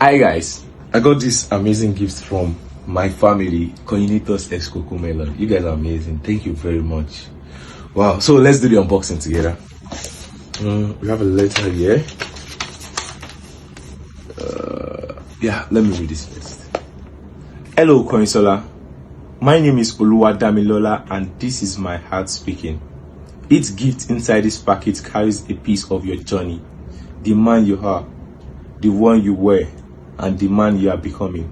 Hi guys, I got this amazing gift from my family, Koyinators x Melon. You guys are amazing. Thank you very much. Wow, so let's do the unboxing together. We have a letter here. Yeah, let me read this first. Hello Koyinsola, my name is Oluwadamilola and this is my heart speaking. Each gift inside this packet carries a piece of your journey, the man you are, the one you were, and the man you are becoming.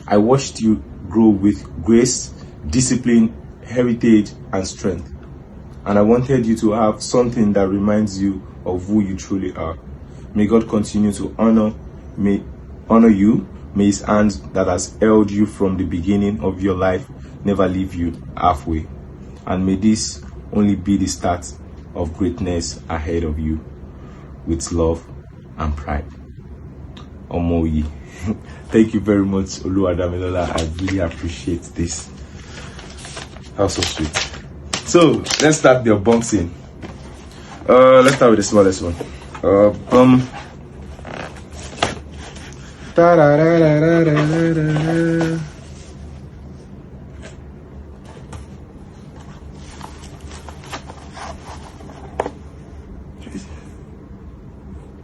I watched you grow with grace, discipline, heritage, and strength. And I wanted you to have something that reminds you of who you truly are. May God continue to honor you. May his hand that has held you from the beginning of your life never leave you halfway. And may this only be the start of greatness ahead of you. With love and pride. Omoyi. Thank you very much, Oluwadamilola. I really appreciate this. How so sweet. So let's start the unboxing. Let's start with the smallest one.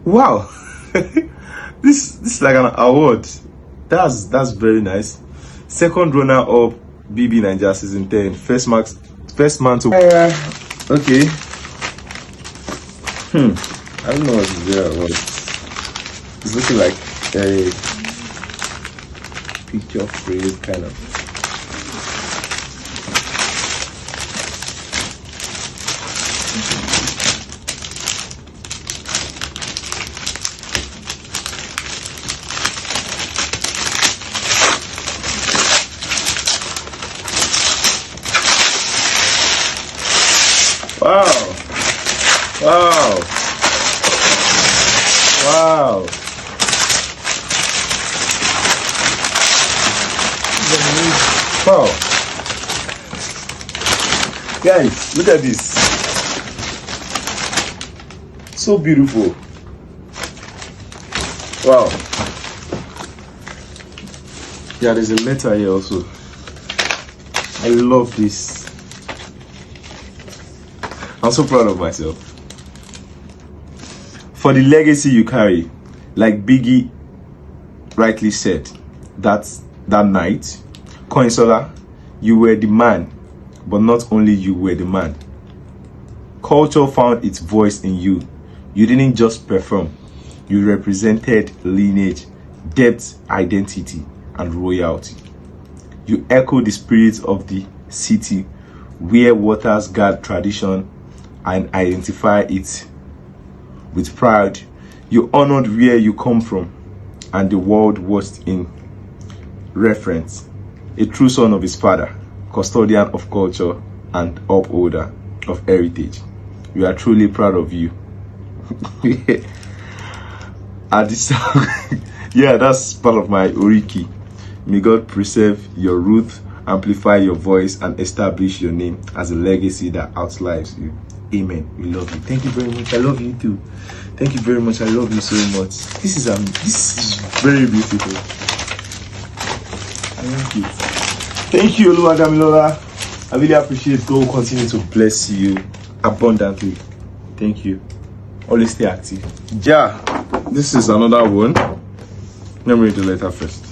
Wow. This is like an award. That's very nice. Second runner up bbnaija season 10. First man to okay. I don't know what is there about. It's looking like a picture frame kind of. Wow. Wow. Wow. Wow. Guys, look at this. So beautiful. Wow. Yeah, there's a letter here also. I love this. I'm so proud of myself. For the legacy you carry, like Biggie rightly said, that night, Koyinsola, you were the man, but not only you were the man. Culture found its voice in you. You didn't just perform, you represented lineage, depth, identity, and royalty. You echoed the spirit of the city where waters guard tradition and identify it with pride. You honored where you come from, and the world watched in reference. A true son of his father, custodian of culture, and upholder of heritage. We are truly proud of you. At this time, yeah, that's part of my Oriki. May God preserve your roots, amplify your voice, and establish your name as a legacy that outlives you. Amen. We love you. Thank you very much. I love you too. Thank you very much. I love you so much. This is very beautiful. I like it. Thank you, Oluwadamilola. I really appreciate. God will continue to bless you abundantly. Thank you. Always stay active. Yeah, this is another one. Let me read the letter first.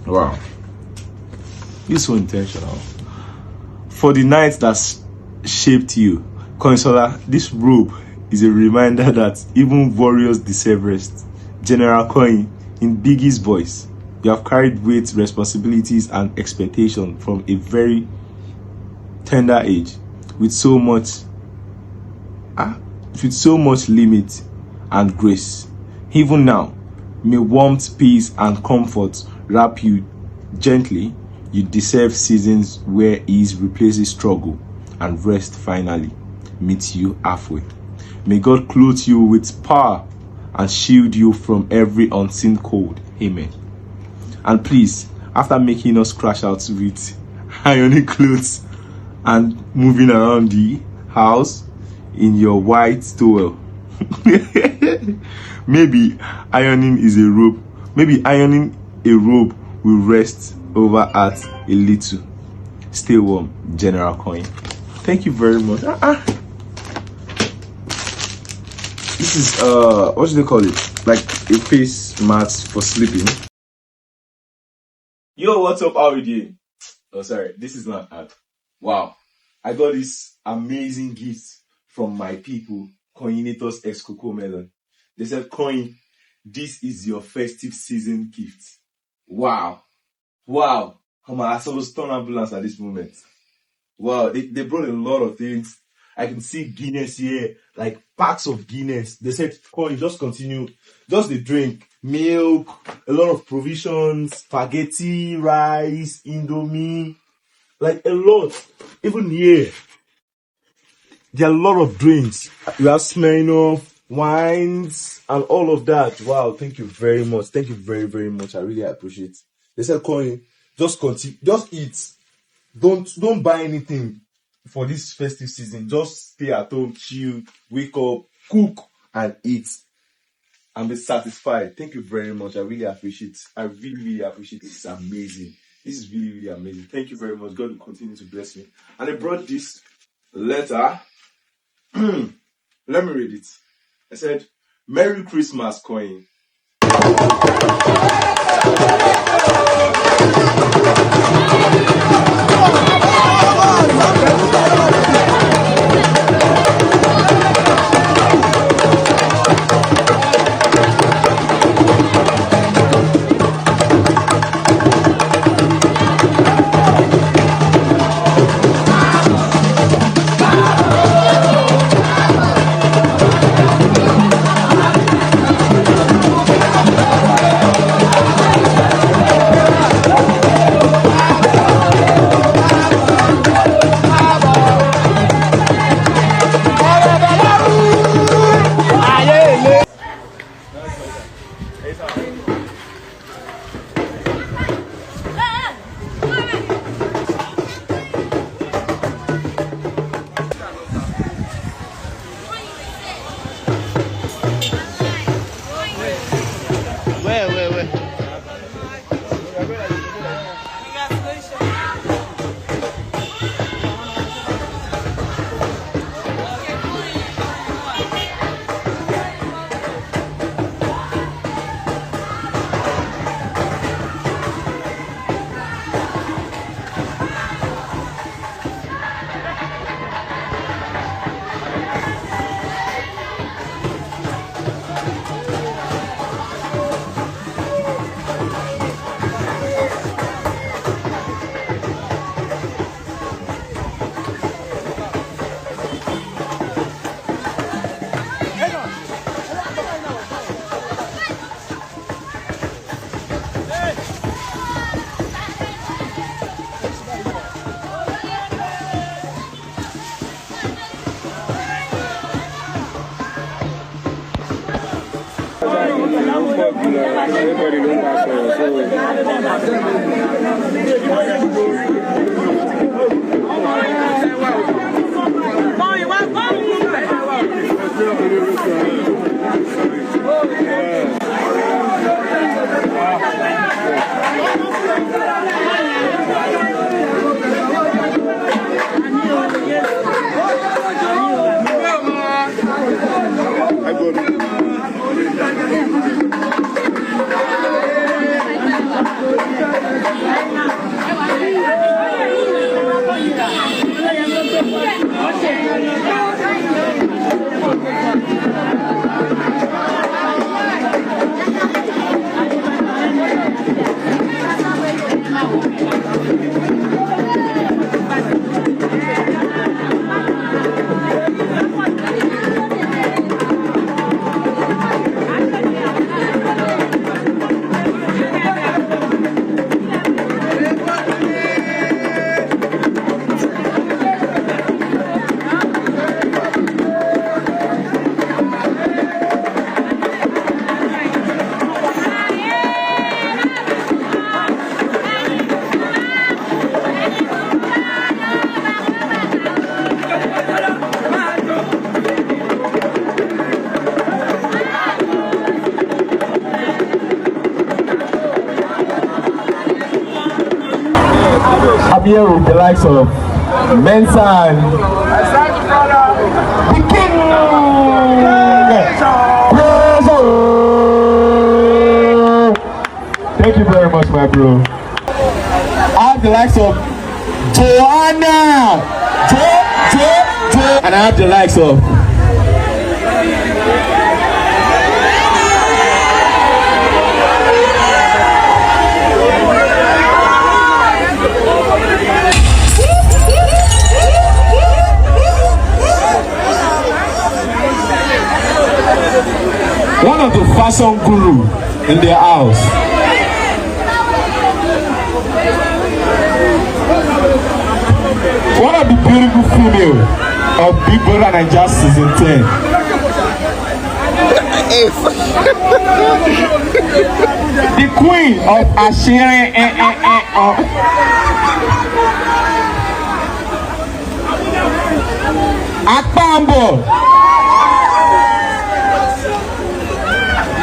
Wow. It's so intentional. For the night that shaped you, Koyinsola, this robe is a reminder that even warriors deserve rest. General Koyin, in Biggie's voice, you have carried weight, responsibilities, and expectation from a very tender age, with so much limit and grace. Even now, may warmth, peace, and comfort wrap you gently. You deserve seasons where ease replaces struggle and rest finally meets you halfway. May God clothe you with power and shield you from every unseen cold. Amen. And please, after making us crash out with ironing clothes and moving around the house in your white towel, Maybe ironing is a rope. Maybe ironing a robe will rest over heart a little. Stay warm, General Koyin. Thank you very much. This is what do they call it? Like a face mask for sleeping. Yo, what's up? How are you doing? Oh, sorry, this is not ad. Wow, I got this amazing gift from my people, Koyinators ex Coco Melon. They said, Koyin, this is your festive season gift. Wow. Come on, I saw those turn ambulance at this moment. Wow, they brought a lot of things. I can see Guinness here, like packs of Guinness. They said, Koyin, just continue. Just the drink, milk, a lot of provisions, spaghetti, rice, indomie, like a lot. Even here, there are a lot of drinks. We have Smirnoff, wines, and all of that. Wow, thank you very much. Thank you very, very much. I really appreciate it. They said, Koyin, just continue, just eat. Don't buy anything for this festive season. Just stay at home, chill, wake up, cook, and eat. And be satisfied. Thank you very much. I really appreciate it. I really appreciate it. It's amazing. This is really, really amazing. Thank you very much. God will continue to bless me. And I brought this letter. Let me read it. I said, Merry Christmas, Koyin. Yeah. I'm here with the likes of Mensa and the King. Thank you very much, my bro. I have the likes of Joanna, and I have the likes of one of the fashion guru in their house. One of the beautiful female of bbnaija season 10. The queen of Ashiri Akpambo.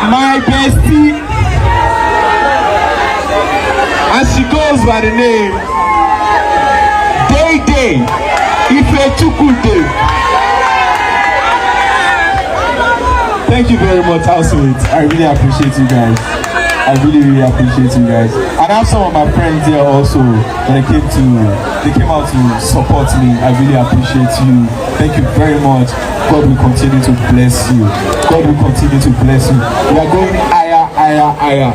My bestie, and she goes by the name Day Ifechukwude. Thank you very much, housemates. I really appreciate you guys. I really appreciate you guys. And I have some of my friends here also. They came out to support me. I really appreciate you. Thank you very much. God will continue to bless you. God will continue to bless you. We are going higher.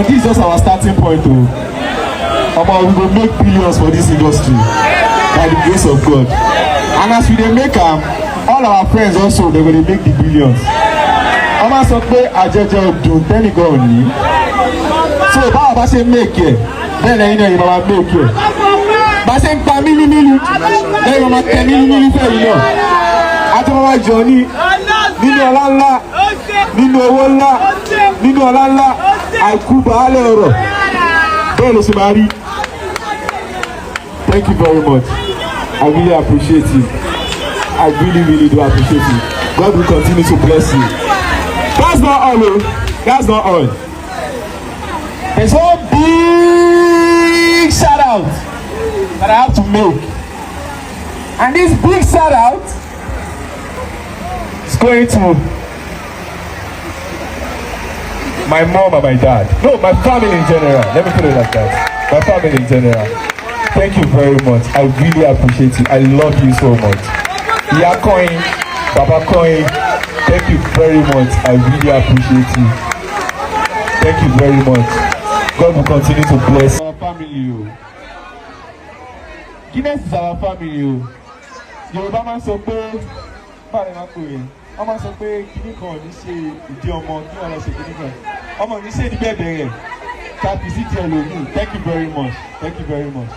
This is just our starting point. We will make billions for this industry by the grace of God. And as we make them, all our friends also, they will make the billions. So how about say make it? Then you know you will make it. But say million, then you will 10 million for you. Àtọ́wọ́ Johnny nínú ọlá ńlá nínú owó ńlá nínú ọlá ńlá àìkú baálẹ̀ ọ̀rọ̀ bẹ́ẹ̀ ló ṣe máa rí. Thank you very much. I really appreciate you. I really do appreciate you. God will continue to bless you. That's not all. That's not all. There's one big shout out that I have to make. And this big shout out going to my mom and my dad. No, my family in general. Let me put it like that. My family in general. Thank you very much. I really appreciate you. I love you so much. Yeah, Koyin, Papa Koyin. Thank you very much. I really appreciate you. Thank you very much. God will continue to bless our family. Guinness is our family. Yorùbá máa ń sọ pé báyìí máa ń pè é. Ọmọ sọ pé kíní kan ò ní ṣe ìdí ọmọ kí wọn lọ ṣe kíní kan. Ọmọ ò ní ṣe ìdí bẹ́ẹ̀ bẹ̀rẹ̀. Thank you very much. Thank you very much.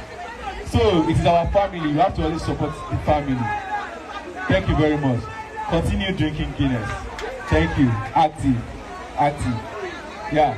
So it is our family. You have to always support the family. Thank you very much. Continue drinking Guinness. Thank you. Active. Yeah.